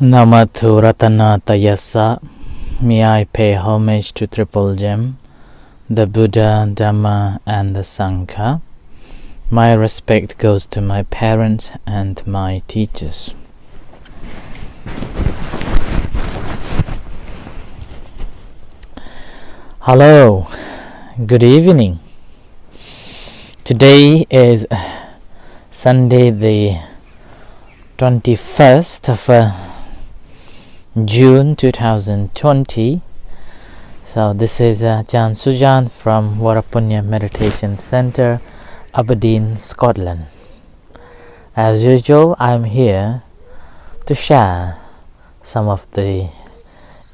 Namatu Ratanatayasa. May I pay homage to Triple Gem, the Buddha, Dhamma and the Sangha. My respect goes to my parents and my teachers. Hello, good evening. Today is Sunday the 21st of June 2020. So this is Jan Sujan from Varapunya Meditation Center, Aberdeen, Scotland. As usual, I'm here to share some of the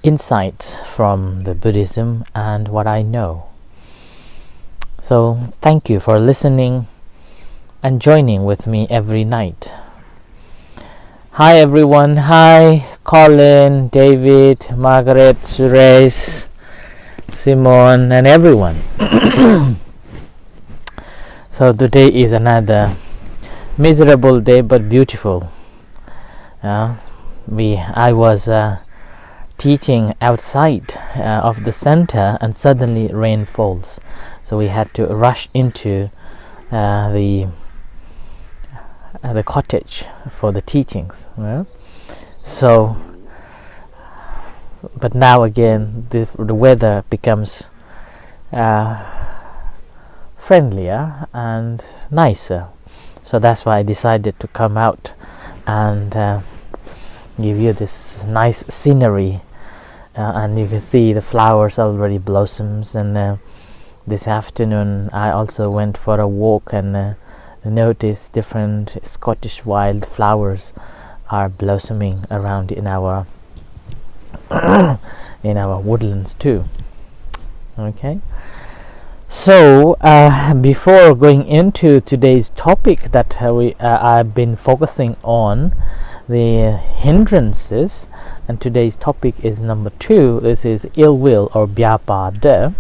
insights from the Buddhism and what I know. So thank you for listening and joining with me every night. Hi everyone. Hi Colin, David, Margaret, Suresh, Simon and everyone. So today is another miserable day but beautiful. I was teaching outside of the center and suddenly rain falls. So we had to rush into the cottage for the teachings. So, but now again the weather becomes friendlier and nicer. So that's why I decided to come out and give you this nice scenery. And you can see the flowers already blossoms. And this afternoon I also went for a walk and noticed different Scottish wildflowers are blossoming around in our woodlands too. Okay. So before going into today's topic that I've been focusing on the hindrances, and today's topic is number 2. This is Illwill or Byāpāda.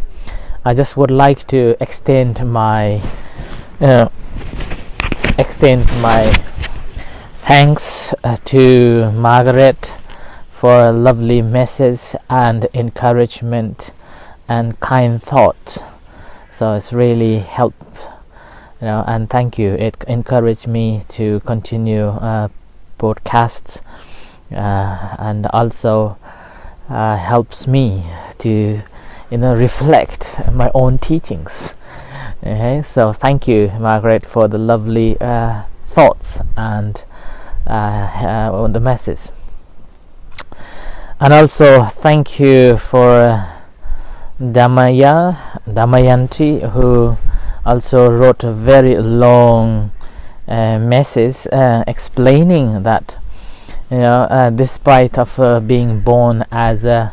I just would like to extend my thanks to Margaret for a lovely message and encouragement and kind thoughts. So it's really helped, and thank you. It encouraged me to continue podcasts and also helps me to reflect my own teachings. Okay, so thank you, Margaret, for the lovely thoughts and the message. And also thank you for Damayanti, who also wrote a very long message explaining that despite of being born as a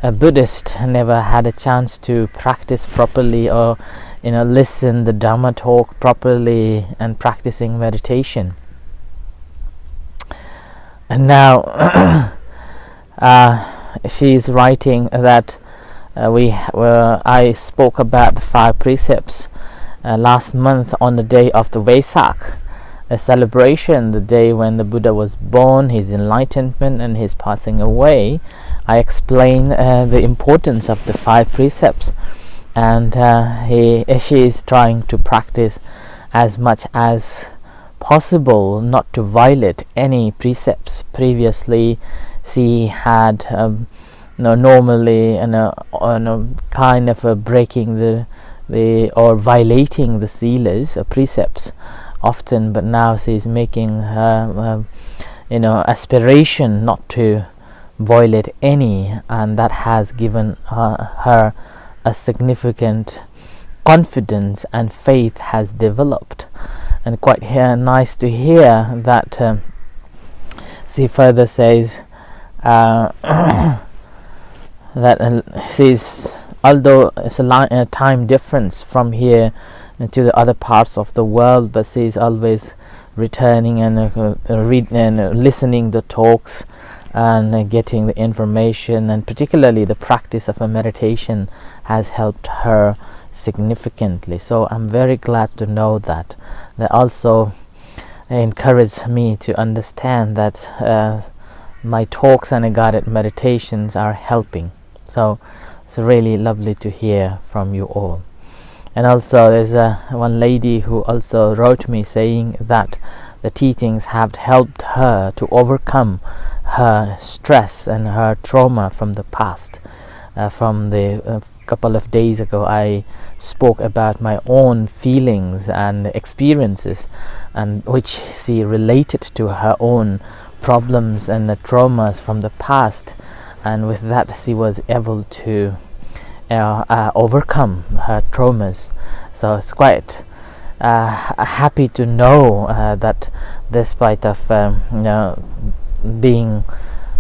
Buddhist, never had a chance to practice properly or listen the Dhamma talk properly and practicing meditation. And now she is writing that I spoke about the 5 precepts last month on the day of the Vesak, a celebration, the day when the Buddha was born, his enlightenment and his passing away. I explained the importance of the 5 precepts, and she is trying to practice as much as possible not to violate any precepts. Previously she had normally kind of breaking the or violating the silas or precepts often, but now she's making her aspiration not to violate any, and that has given her a significant confidence and faith has developed. And quite nice to hear that she further says that she's, although it's a time difference from here to the other parts of the world, but she's always returning and reading and listening the talks and getting the information, and particularly the practice of a meditation has helped her significantly. So I'm very glad to know that. That also encouraged me to understand that my talks and guided meditations are helping. So it's really lovely to hear from you all. And also there's one lady who also wrote me saying that the teachings have helped her to overcome her stress and her trauma from the past. From the couple of days ago, I spoke about my own feelings and experiences, and which she related to her own problems and the traumas from the past, and with that she was able to overcome her traumas. So it's quite happy to know that despite of being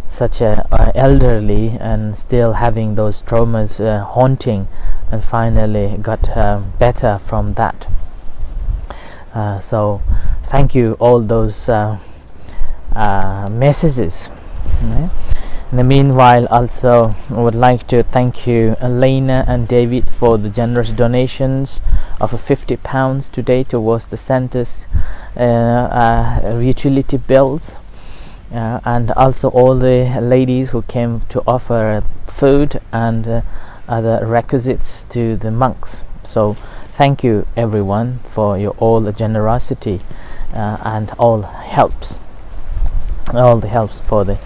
such a elderly and still having those traumas haunting, and finally got better from that. So thank you all those messages. In the meanwhile, also I would like to thank you, Elena and David, for the generous donations of £50 today towards the center's utility bills, and also all the ladies who came to offer food and other requisites to the monks. So thank you everyone for your all the generosity and all helps for the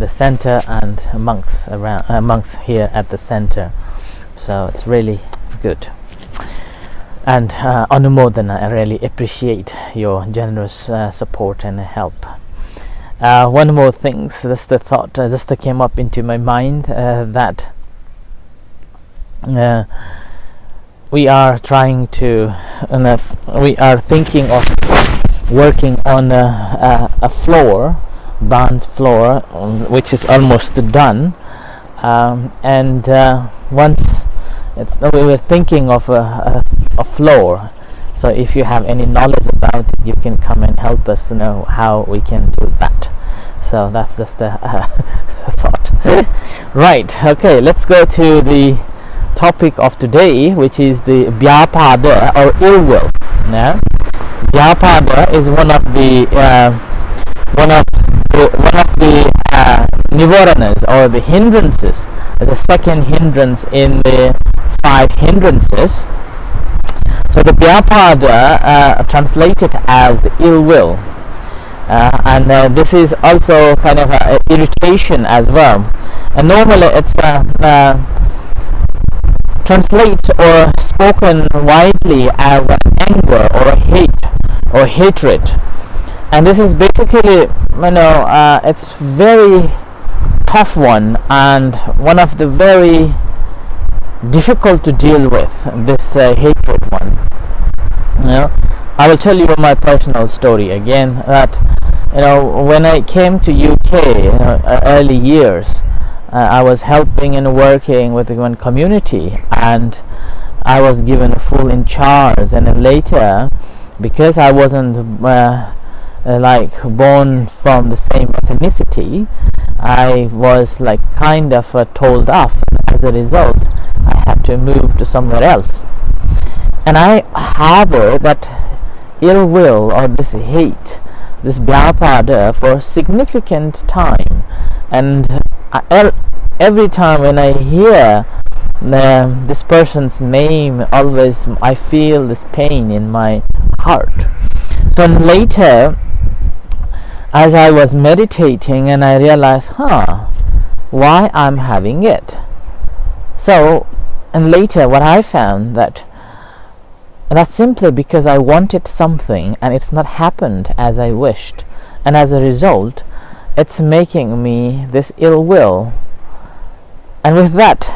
center and monks around, monks here at the center. So it's really good. And Anumodana, I really appreciate your generous support and help. One more thing, so that's the thought just came up into my mind, that we are trying to, we are thinking of working on a floor, dance floor, which is almost done, and once we were thinking of a floor. So if you have any knowledge about it, you can come and help us know how we can do that. So that's just the thought. Right, okay, let's go to the topic of today, which is the Byāpāda or Illwill. Yeah? Byāpāda is one of the nivaranas, or the hindrances, as a second hindrance in the 5 hindrances. So the Byāpāda translated as the ill will, and this is also kind of an irritation as well. And normally it's translated or spoken widely as an anger or a hate or hatred. And this is basically, it's very tough one, and one of the very difficult to deal with, this hatred one. I will tell you my personal story again, that when I came to UK early years, I was helping and working with one community, and I was given a full in charge. And then later, because I wasn't born from the same ethnicity, I was kind of told off, and as a result I had to move to somewhere else. And I harbor that ill will or this hate, this Byāpāda, for significant time. And every time when I hear this person's name, always I feel this pain in my heart. So later, as I was meditating, and I realized, why I'm having it. So, and later what I found that's simply because I wanted something and it's not happened as I wished, and as a result it's making me this ill will. And with that,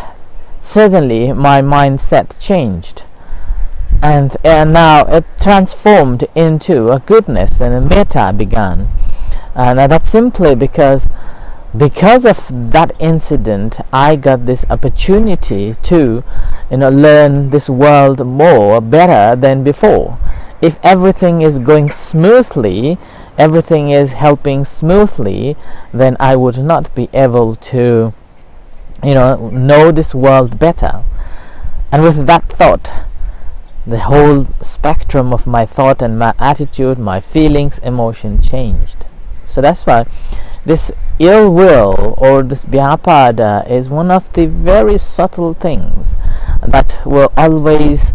suddenly my mindset changed, and now it transformed into a goodness, and a metta began. And that's simply because of that incident, I got this opportunity to learn this world better than before. If everything is going smoothly, everything is helping smoothly, then I would not be able to know this world better. And with that thought, the whole spectrum of my thought and my attitude, my feelings, emotion changed. So that's why this ill will or this Byāpāda is one of the very subtle things that will always,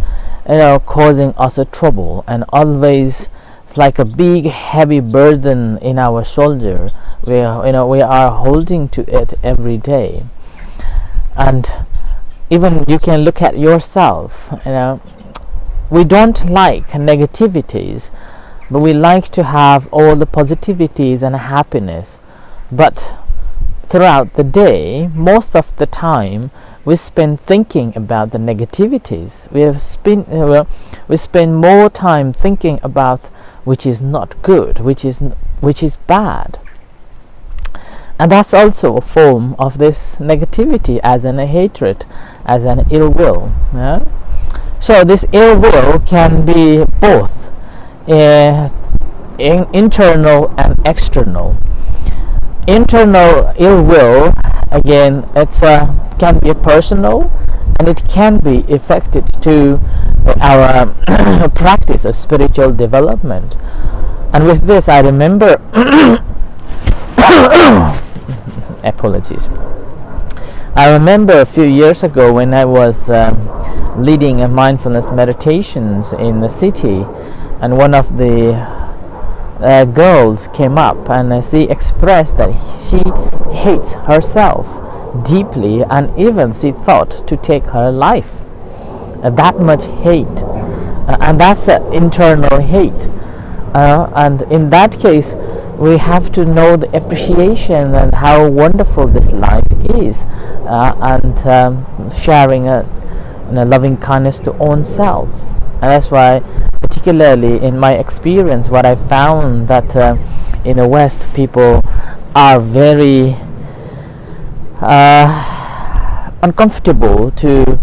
causing us a trouble, and always it's like a big heavy burden in our shoulder. We are holding to it every day. And even you can look at yourself. We don't like negativities, but we like to have all the positivities and happiness. But throughout the day, most of the time, we spend thinking about the negativities. We spend more time thinking about which is not good, which is bad. And that's also a form of this negativity, as a hatred, as an ill will. Yeah? So this ill will can be both internal and external. Internal ill will, again, it's can be personal, and it can be affected to our practice of spiritual development. And with this, I remember apologies. I remember a few years ago when I was leading a mindfulness meditations in the city, and one of the girls came up and she expressed that she hates herself deeply, and even she thought to take her life. That much hate, and that's internal hate. And in that case, we have to know the appreciation and how wonderful this life is, and sharing a loving kindness to own self. And that's why, particularly in my experience, what I found that in the West, people are very uncomfortable to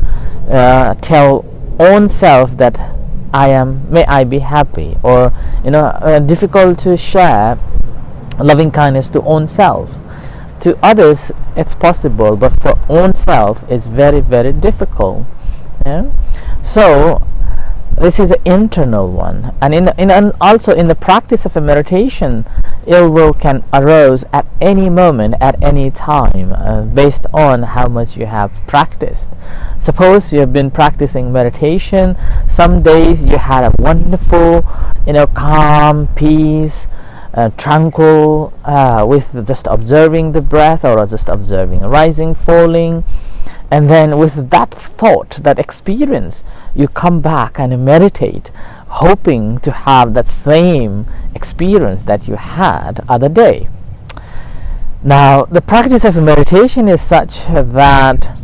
tell own self that may I be happy, or difficult to share loving kindness to own self. To others it's possible, but for own self it's very, very difficult. Yeah? So this is an internal one, and also in the practice of a meditation, ill will can arise at any moment, at any time, based on how much you have practiced. Suppose you have been practicing meditation. Some days you had a wonderful, calm, peace, tranquil, with just observing the breath, or just observing rising, falling. And then with that thought, that experience, you come back and meditate, hoping to have that same experience that you had other day. Now, the practice of meditation is such that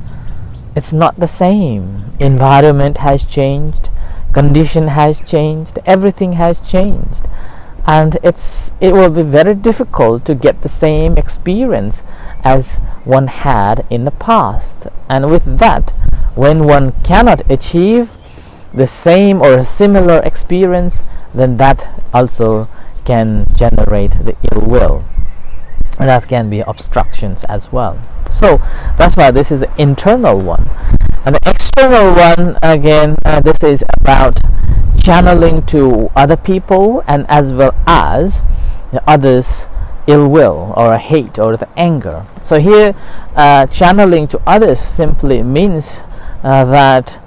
it's not the same. Environment has changed, condition has changed, everything has changed. And it will be very difficult to get the same experience as one had in the past. And with that, when one cannot achieve the same or a similar experience, then that also can generate the ill will, and that can be obstructions as well. So that's why this is the internal one. And the external one, again, this is about channeling to other people, and as well as the others' ill will or a hate or the anger. So here, channeling to others simply means that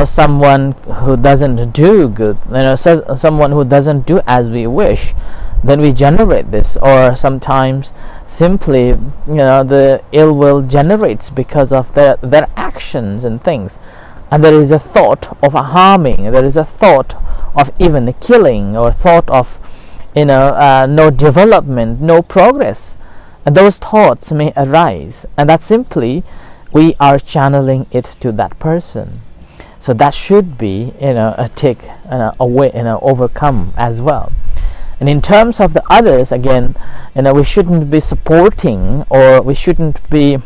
someone who doesn't do good, someone who doesn't do as we wish, then we generate this. Or sometimes simply the ill will generates because of their actions and things, and there is a thought of harming, there is a thought of even killing, or thought of no development, no progress, and those thoughts may arise, and that simply we are channeling it to that person. So that should be away, overcome as well. And in terms of the others, again, we shouldn't be supporting, or we shouldn't be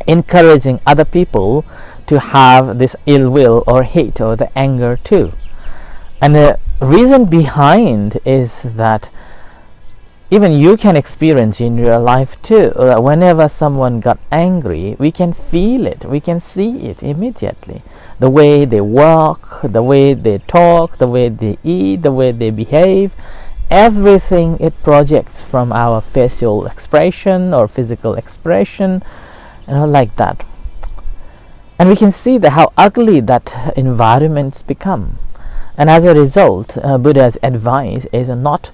encouraging other people to have this ill will or hate or the anger too. And the reason behind is that even you can experience in your life too. Whenever someone got angry, we can feel it, we can see it immediately. The way they walk, the way they talk, the way they eat, the way they behave, everything it projects from our facial expression or physical expression, like that. And we can see that how ugly that environments become. And as a result, Buddha's advice is not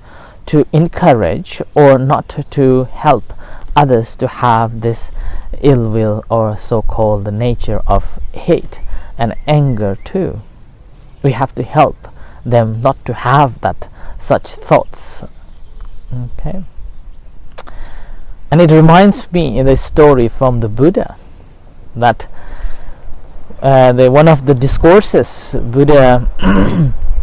to encourage or not to help others to have this ill will, or so-called the nature of hate and anger too. We have to help them not to have that such thoughts. Okay. And it reminds me the story from the Buddha, that one of the discourses Buddha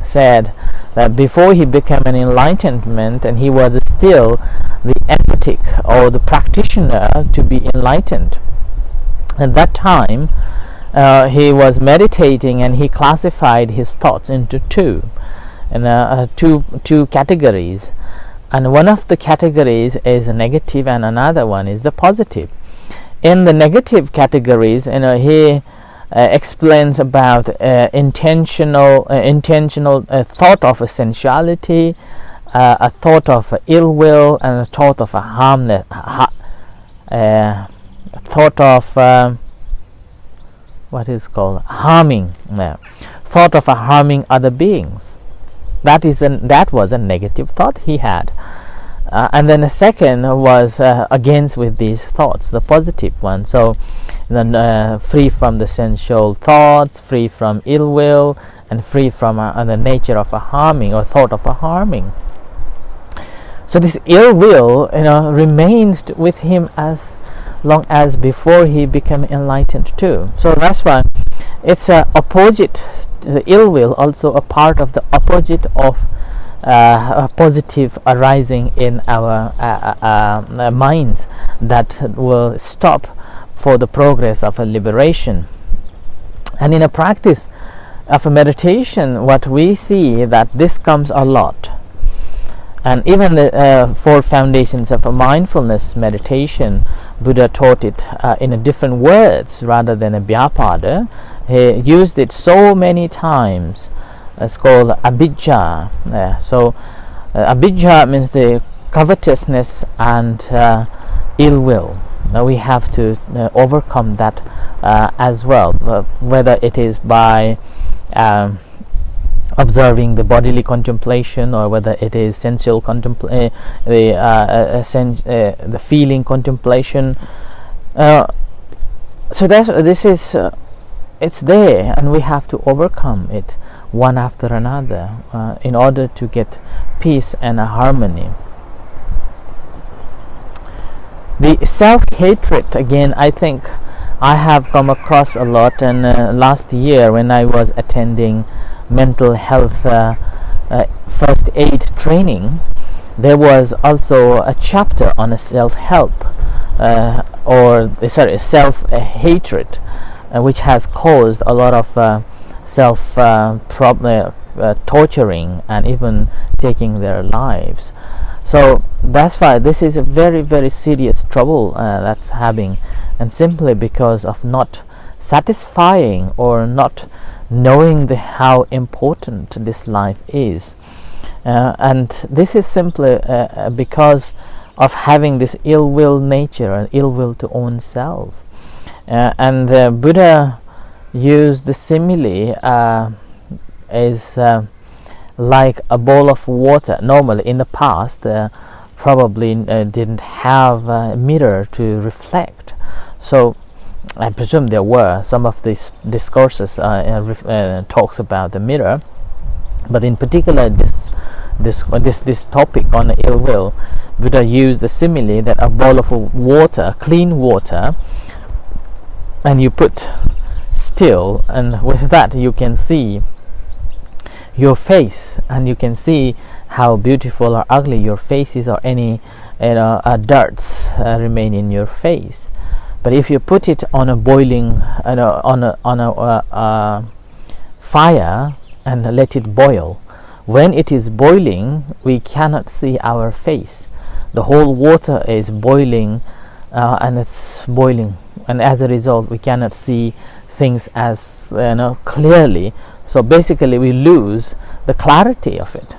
said that before he became an enlightenment, and he was still the ascetic or the practitioner to be enlightened. At that time, he was meditating, and he classified his thoughts into two categories. And one of the categories is a negative, and another one is the positive. In the negative categories, he explains about intentional thought of a sensuality, a thought of ill will, and a thought of a thought of what is called harming, thought of harming other beings. That was a negative thought he had. And then the second was against with these thoughts, the positive one. So then free from the sensual thoughts, free from ill will, and free from the nature of a harming or thought of a harming. So this ill will remained with him as long as before he became enlightened too. So that's why it's a opposite. The ill will also a part of the opposite of positive arising in our minds, that will stop for the progress of a liberation. And in a practice of a meditation, what we see that this comes a lot. And even the four foundations of a mindfulness meditation, Buddha taught it in a different words rather than a Byāpāda. He used it so many times. It's called abhijja. Abhijja means the covetousness and ill will. Now we have to overcome that as well, whether it is by observing the bodily contemplation, or whether it is sensual contemplation, the feeling contemplation. So this is it's there, and we have to overcome it one after another in order to get peace and harmony. The self-hatred, again, I think I have come across a lot. And last year when I was attending mental health first aid training, there was also a chapter on a self-help self-hatred, which has caused a lot of torturing and even taking their lives. So that's why this is a very, very serious trouble that's having, and simply because of not satisfying or not knowing how important this life is. And this is simply because of having this ill will nature and ill will to own self. And the Buddha used the simile as like a bowl of water. Normally in the past probably didn't have a mirror to reflect, so I presume there were some of these discourses talks about the mirror, but in particular this topic on ill will, Buddha used the simile that a bowl of water, clean water, and you put still, and with that you can see your face, and you can see how beautiful or ugly your face is, or any dirts remain in your face. But if you put it on a boiling on a fire and let it boil, when it is boiling, we cannot see our face. The whole water is boiling, and it's boiling, and as a result we cannot see things as clearly. So basically we lose the clarity of it.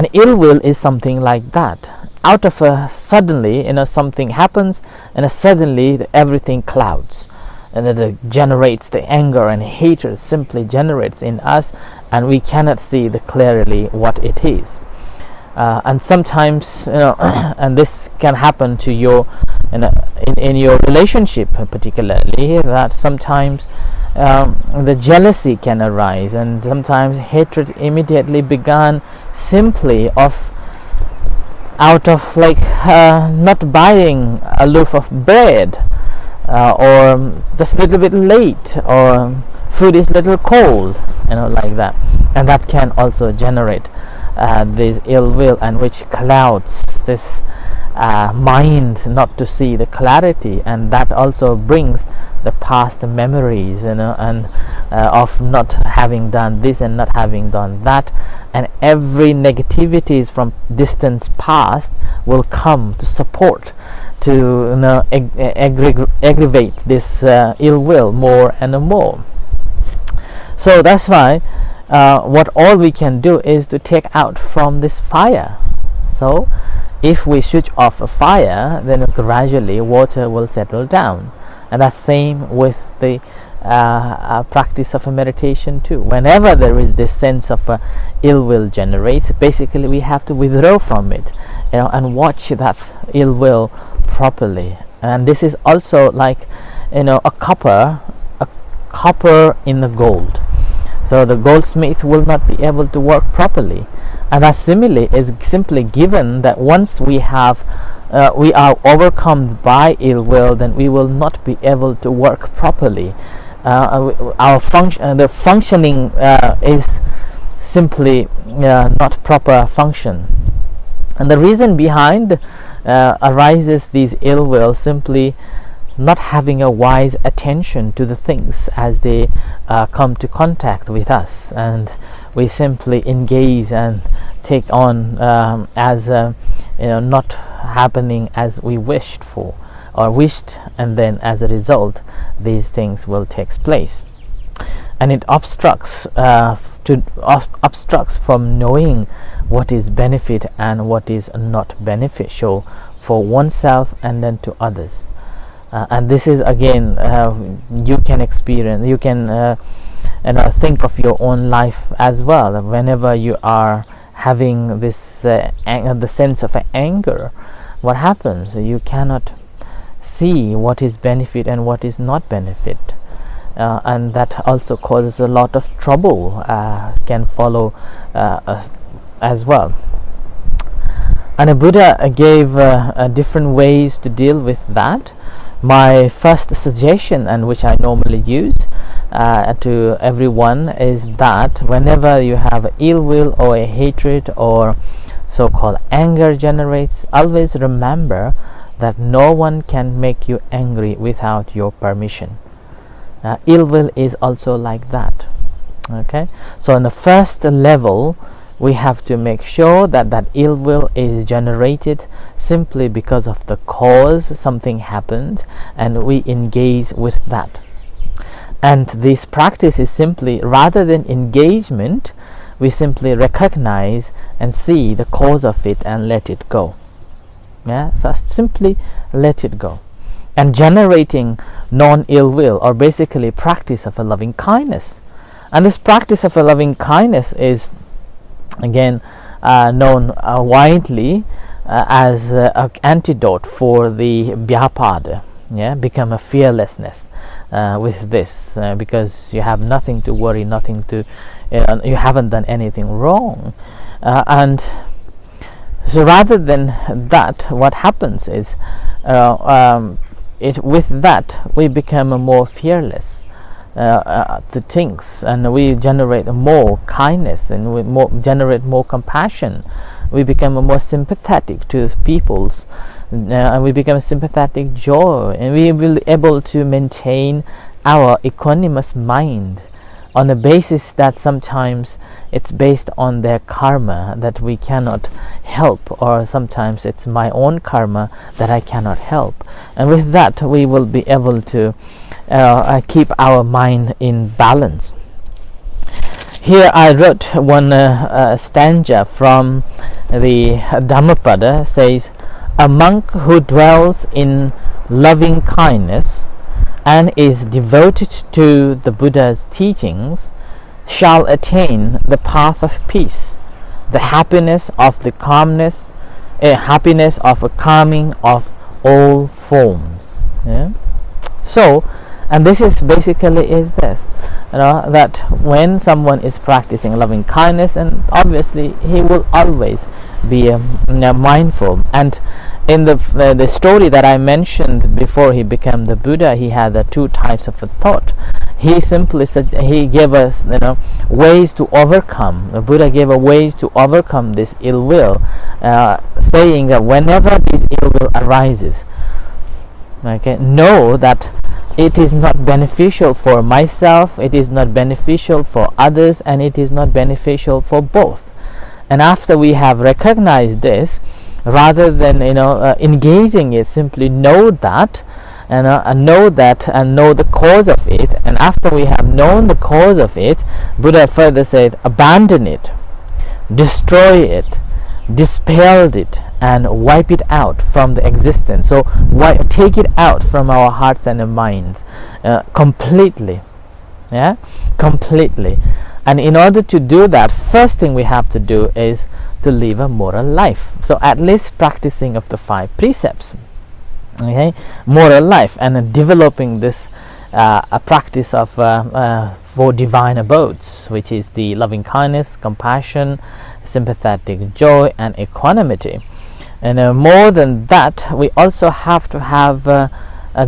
And ill will is something like that. Out of a suddenly, something happens, and suddenly everything clouds, and it generates the anger and hatred, simply generates in us, and we cannot see clearly what it is. And sometimes, and this can happen to your, in your relationship particularly, that sometimes the jealousy can arise, and sometimes hatred immediately began simply out of not buying a loaf of bread, or just a little bit late, or food is a little cold, like that. And that can also generate this ill will, and which clouds this mind not to see the clarity, and that also brings the past memories, and of not having done this and not having done that, and every negativities from distance past will come to support, to aggravate this ill will more and more. So that's why what all we can do is to take out from this fire. So if we switch off a fire, then gradually water will settle down. And that's same with the practice of a meditation too. Whenever there is this sense of ill will generates, basically we have to withdraw from it, and watch that ill will properly. And this is also like a copper in the gold. So the goldsmith will not be able to work properly, and that simile is simply given that once we are overcome by ill will, then we will not be able to work properly. The functioning is simply not proper function, and the reason behind arises these ill will simply not having a wise attention to the things as they come to contact with us, and we simply engage and take on as not happening as we wished for or wished, and then as a result these things will take place, and it obstructs from knowing what is benefit and what is not beneficial for oneself and then to others. And this is again, you can experience, you can think of your own life as well. Whenever you are having this the sense of anger, what happens? You cannot see what is benefit and what is not benefit, and that also causes a lot of trouble can follow as well. And the Buddha gave different ways to deal with that. My first suggestion, and which I normally use to everyone, is that whenever you have ill will or a hatred or so-called anger generates, always remember that no one can make you angry without your permission. Ill will is also like that. Okay, so on the first level, we have to make sure that ill will is generated simply because of the cause, something happened, and we engage with that. And this practice is simply, rather than engagement, we simply recognize and see the cause of it and let it go. So simply let it go. And generating non-ill will, or basically practice of a loving kindness. And this practice of a loving kindness is again known widely as an antidote for the Byāpāda. Become a fearlessness with this, because you have nothing to worry, nothing to you haven't done anything wrong, and so rather than that, what happens is with that we become more fearless to things, and we generate more kindness, and we generate more compassion. We become more sympathetic to people's, and we become a sympathetic joy, and we will be able to maintain our equanimous mind on the basis that sometimes it's based on their karma that we cannot help, or sometimes it's my own karma that I cannot help, and with that we will be able to keep our mind in balance. here I wrote one stanza from the Dhammapada. Says, a monk who dwells in loving kindness and is devoted to the Buddha's teachings shall attain the path of peace, the happiness of the calmness, happiness of a calming of all forms. Yeah? So, and this is basically is this, that when someone is practicing loving kindness, and obviously he will always be mindful. And in the story that I mentioned before he became the Buddha, he had the two types of a thought. He simply said, he gave us ways to overcome. The Buddha gave us ways to overcome this ill will, saying that whenever this ill will arises, know that it is not beneficial for myself, it is not beneficial for others, and it is not beneficial for both. And after we have recognized this, rather than engaging it, simply know that, and know the cause of it. And after we have known the cause of it, Buddha further said, abandon it, destroy it, dispel it, and wipe it out from the existence. So take it out from our hearts and our minds completely. Completely. And in order to do that, first thing we have to do is to live a moral life. So at least practicing of the 5 precepts, moral life, and developing this a practice of 4 divine abodes, which is the loving kindness, compassion, sympathetic joy, and equanimity. And more than that, we also have to have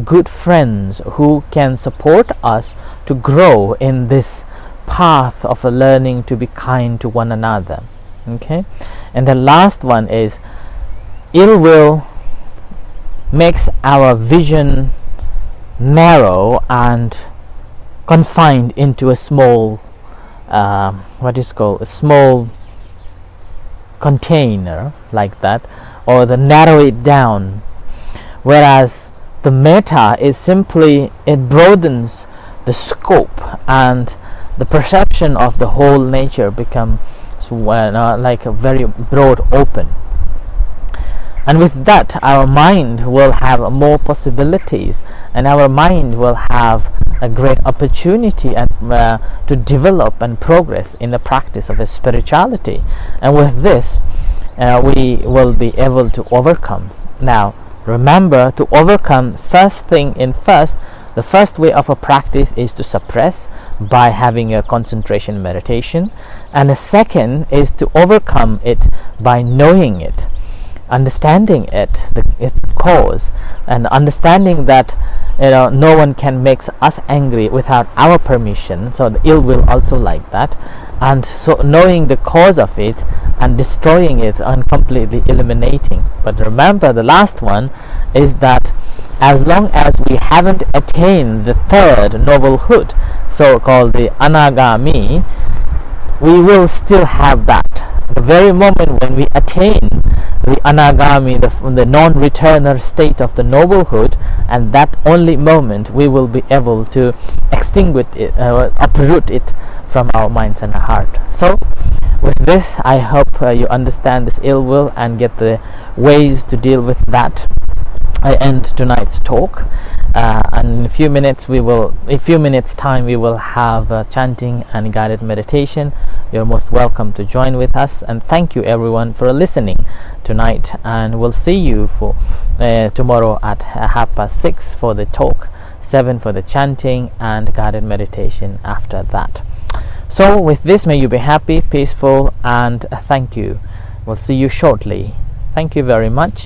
good friends who can support us to grow in this path of learning to be kind to one another. And the last one is, ill will makes our vision narrow and confined into a small a small container, like that, or the narrow it down, whereas the metta is simply, it broadens the scope, and the perception of the whole nature becomes like a very broad open. And with that, our mind will have more possibilities, and our mind will have a great opportunity and to develop and progress in the practice of a spirituality. And with this, we will be able to overcome. Now, remember, to overcome, the first way of a practice is to suppress by having a concentration meditation, and the second is to overcome it by knowing it, understanding its cause, and understanding that no one can make us angry without our permission. So the ill will also like that, and so knowing the cause of it and destroying it and completely eliminating. But remember, the last one is that as long as we haven't attained the 3rd noblehood, so called the anagami, we will still have that. The very moment when we attain the anagami, the non-returner state of the noblehood, and that only moment we will be able to extinguish it, uproot it from our minds and our heart. So with this, I hope you understand this ill will and get the ways to deal with that. I end tonight's talk, and in a few minutes time we will have chanting and guided meditation. You're most welcome to join with us, and thank you everyone for listening tonight, and we'll see you for tomorrow at 6:30 for the talk, 7 for the chanting and guided meditation after that. So with this, may you be happy, peaceful, and thank you. We'll see you shortly. Thank you very much.